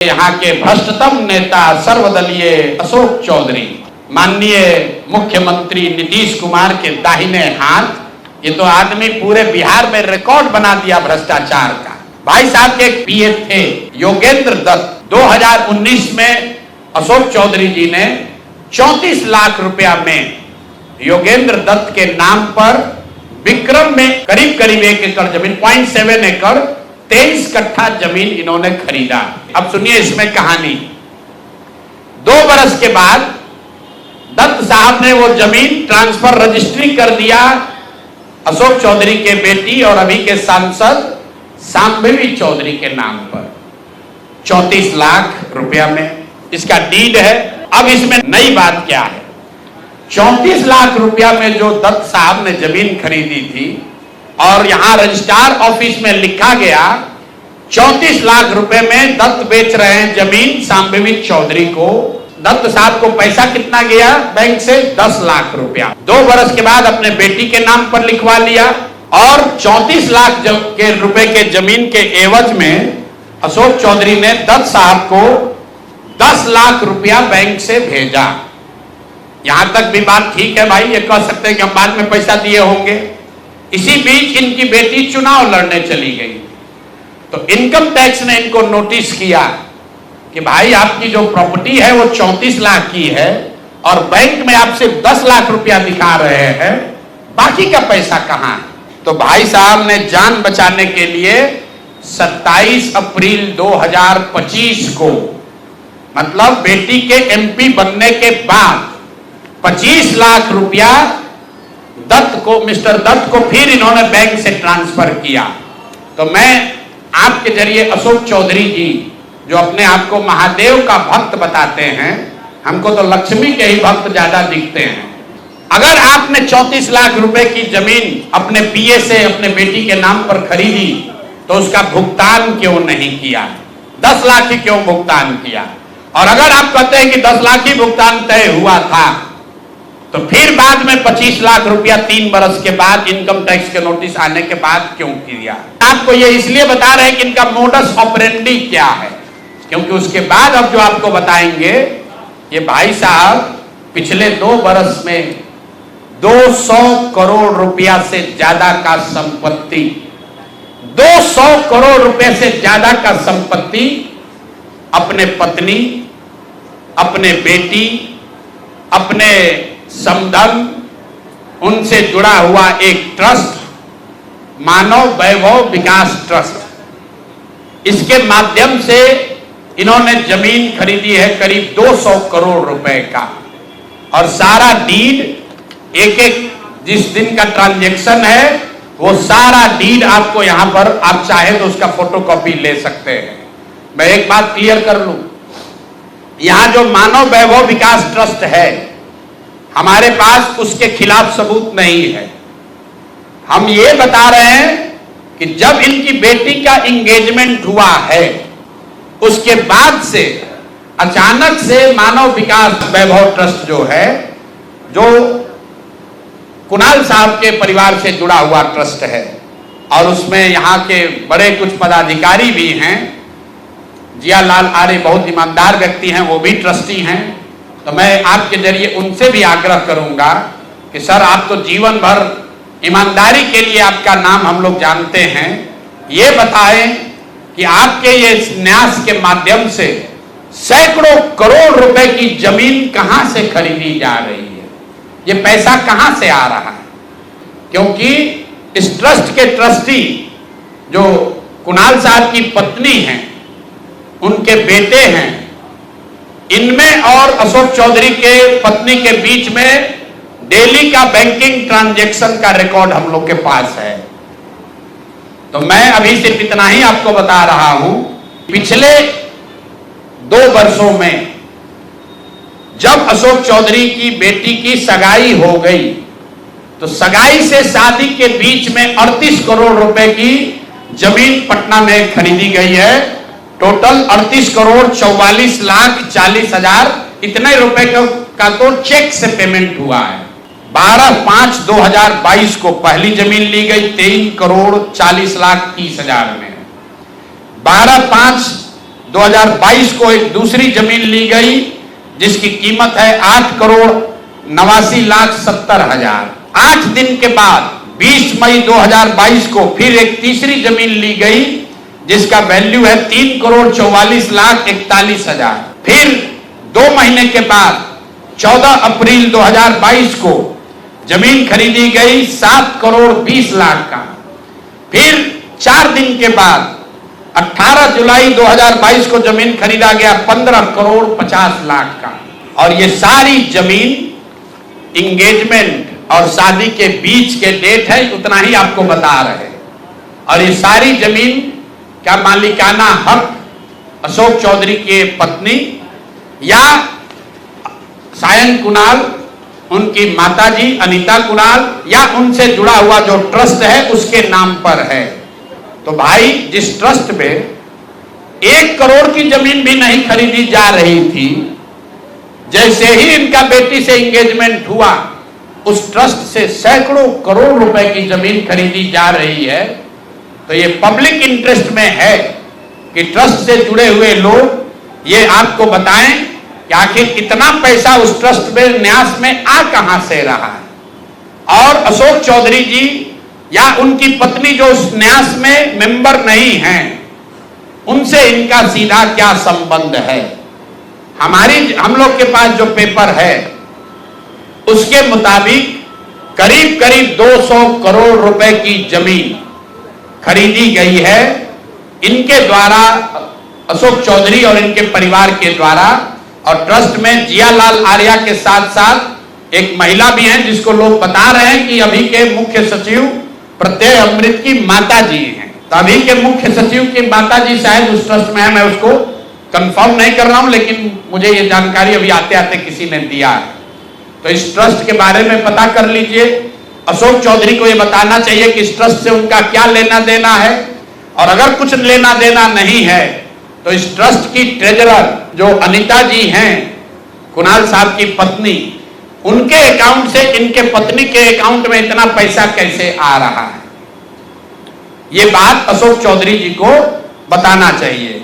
यहाँ के भ्रष्टतम नेता सर्वदलीय अशोक चौधरी, माननीय मुख्यमंत्री नीतीश कुमार के दाहिने हाथ, ये तो आदमी पूरे बिहार में रिकॉर्ड बना दिया भ्रष्टाचार का। भाई साहब के एक पीए थे योगेंद्र दत्त। 2019 में अशोक चौधरी जी ने 34 लाख रुपया में योगेंद्र दत्त के नाम पर विक्रम में करीब करीब 1 एकड़ जमीन 0.7 एकड़ 23 कट्ठा जमीन इन्होंने खरीदा। अब सुनिए इसमें कहानी। 2 बरस के बाद दत्त साहब ने वो जमीन ट्रांसफर रजिस्ट्री कर दिया अशोक चौधरी के बेटी और अभी के सांसद शांभवी चौधरी के नाम पर 34 लाख रुपया में इसका डीड है। अब इसमें नई बात क्या है, 34 लाख रुपया में जो दत्त साहब ने जमीन खरीदी थी और यहां रजिस्ट्रार ऑफिस में लिखा गया 34 लाख रुपए में दत्त बेच रहे हैं जमीन शांभवी चौधरी को। दत्त साहब को पैसा कितना गया बैंक से? 10 लाख रुपया। 2 बरस के बाद अपने बेटी के नाम पर लिखवा लिया और 34 लाख के रुपए के जमीन के एवज में अशोक चौधरी ने दत्त साहब को 10 लाख रुपया बैंक से भेजा। यहां तक भी बात ठीक है भाई, ये कह सकते हैं कि हम बाद में पैसा दिए होंगे। इसी बीच इनकी बेटी चुनाव लड़ने चली गई तो इनकम टैक्स ने इनको नोटिस किया कि भाई आपकी जो प्रॉपर्टी है वो 34 लाख की है और बैंक में आप सिर्फ 10 लाख रुपया दिखा रहे हैं, बाकी का पैसा कहां है? तो भाई साहब ने जान बचाने के लिए 27 अप्रैल 2025 को, मतलब बेटी के एमपी बनने के बाद 25 लाख रुपया दत्त को, मिस्टर दत्त को फिर इन्होंने बैंक से ट्रांसफर किया। तो मैं आपके जरिए अशोक चौधरी जी जो अपने आप को महादेव का भक्त बताते हैं, हमको तो लक्ष्मी के ही भक्त ज्यादा दिखते हैं। अगर आपने 34 लाख रुपए की जमीन अपने पीए से अपने बेटी के नाम पर खरीदी तो उसका भुगतान क्यों नहीं किया? 10 लाख ही क्यों भुगतान किया? और अगर आप कहते हैं कि 10 लाख ही भुगतान तय हुआ था तो फिर बाद में 25 लाख रुपया 3 बरस के बाद इनकम टैक्स के नोटिस आने के बाद क्यों किया? आपको ये इसलिए बता रहे हैं कि इनका मोडस ऑपरेंडी क्या है, क्योंकि उसके बाद अब जो आपको बताएंगे, ये भाई साहब पिछले 2 बरस में 200 करोड़ रुपया से ज्यादा का संपत्ति, 200 करोड़ रुपए से ज्यादा का संपत्ति अपने पत्नी, अपने बेटी, अपने समधन, उनसे जुड़ा हुआ एक ट्रस्ट, मानव वैभव विकास ट्रस्ट, इसके माध्यम से इन्होंने जमीन खरीदी है करीब 200 करोड़ रुपए का। और सारा डीड एक जिस दिन का ट्रांजैक्शन है वो सारा डीड आपको यहां पर, आप चाहे तो उसका फोटोकॉपी ले सकते हैं। मैं एक बात क्लियर कर लूं, यहां जो मानव वैभव विकास ट्रस्ट है हमारे पास उसके खिलाफ सबूत नहीं है। हम ये बता रहे हैं कि जब इनकी बेटी का एंगेजमेंट हुआ है उसके बाद से अचानक से मानव विकास वैभव ट्रस्ट जो है, जो कुणाल साहब के परिवार से जुड़ा हुआ ट्रस्ट है और उसमें यहाँ के बड़े कुछ पदाधिकारी भी हैं, जियालाल आर्य बहुत ईमानदार व्यक्ति हैं, वो भी ट्रस्टी हैं। तो मैं आपके जरिए उनसे भी आग्रह करूंगा कि सर आप तो जीवन भर ईमानदारी के लिए आपका नाम हम लोग जानते हैं, ये बताएं कि आपके ये न्यास के माध्यम से सैकड़ों करोड़ रुपए की जमीन कहां से खरीदी जा रही है, ये पैसा कहां से आ रहा है? क्योंकि इस ट्रस्ट के ट्रस्टी जो कुणाल साहब की पत्नी हैं, उनके बेटे हैं, इनमें और अशोक चौधरी के पत्नी के बीच में डेली का बैंकिंग ट्रांजैक्शन का रिकॉर्ड हम लोग के पास है। तो मैं अभी सिर्फ इतना ही आपको बता रहा हूं, पिछले 2 वर्षों में जब अशोक चौधरी की बेटी की सगाई हो गई तो सगाई से शादी के बीच में 38 करोड़ रुपए की जमीन पटना में खरीदी गई है। टोटल 38 करोड़ 44 लाख 40 हजार इतने रुपए का तो चेक से पेमेंट हुआ है। 12/5/2022 को पहली जमीन ली गई 23 करोड़ 40 लाख 30 हजार में। 12/5 2022 को एक दूसरी जमीन ली गई जिसकी कीमत है 8,89,70,000। 8 दिन के बाद 20 मई 2022 को फिर एक तीसरी जमीन ली गई जिसका वैल्यू है 3,44,41,000। फिर 2 महीने के बाद 14 अप्रैल 2022 को जमीन खरीदी गई 7,20,00,000 का। फिर 4 दिन के बाद 18 जुलाई 2022 को जमीन खरीदा गया 15,50,00,000 का। और ये सारी जमीन इंगेजमेंट और शादी के बीच के डेट है, उतना ही आपको बता रहे। और ये सारी जमीन का मालिकाना हक अशोक चौधरी के पत्नी या सायन कुणाल, उनकी माताजी अनीता कुणाल या उनसे जुड़ा हुआ जो ट्रस्ट है उसके नाम पर है। तो भाई, जिस ट्रस्ट में 1 करोड़ की जमीन भी नहीं खरीदी जा रही थी, जैसे ही इनका बेटी से एंगेजमेंट हुआ उस ट्रस्ट से सैकड़ों करोड़ रुपए की जमीन खरीदी जा रही है। तो ये पब्लिक इंटरेस्ट में है कि ट्रस्ट से जुड़े हुए लोग ये आपको बताएं कि आखिर इतना पैसा उस ट्रस्ट में न्यास में आ कहां से रहा है, और अशोक चौधरी जी या उनकी पत्नी जो उस न्यास में मेंबर नहीं हैं, उनसे इनका सीधा क्या संबंध है। हम लोग के पास जो पेपर है उसके मुताबिक करीब करीब 200 करोड़ रुपए की जमीन खरीदी गई है इनके द्वारा, अशोक चौधरी और इनके परिवार के द्वारा। और ट्रस्ट में जियालाल आर्या के साथ साथ एक महिला भी हैं जिसको लोग बता रहे हैं कि अभी के मुख्य सचिव प्रत्यय अमृत की माता जी हैं। तो अभी के मुख्य सचिव की माता जी शायद उस ट्रस्ट में है, मैं उसको कंफर्म नहीं कर रहा हूं, लेकिन मुझे ये जानकारी अभी आते आते किसी ने दिया है। तो इस ट्रस्ट के बारे में पता कर लीजिए। अशोक चौधरी को ये बताना चाहिए कि इस ट्रस्ट से उनका क्या लेना देना है, और अगर कुछ लेना देना नहीं है तो इस ट्रस्ट की ट्रेजरर जो अनीता जी हैं, कुणाल साहब की पत्नी, उनके अकाउंट से इनके पत्नी के अकाउंट में इतना पैसा कैसे आ रहा है, ये बात अशोक चौधरी जी को बताना चाहिए।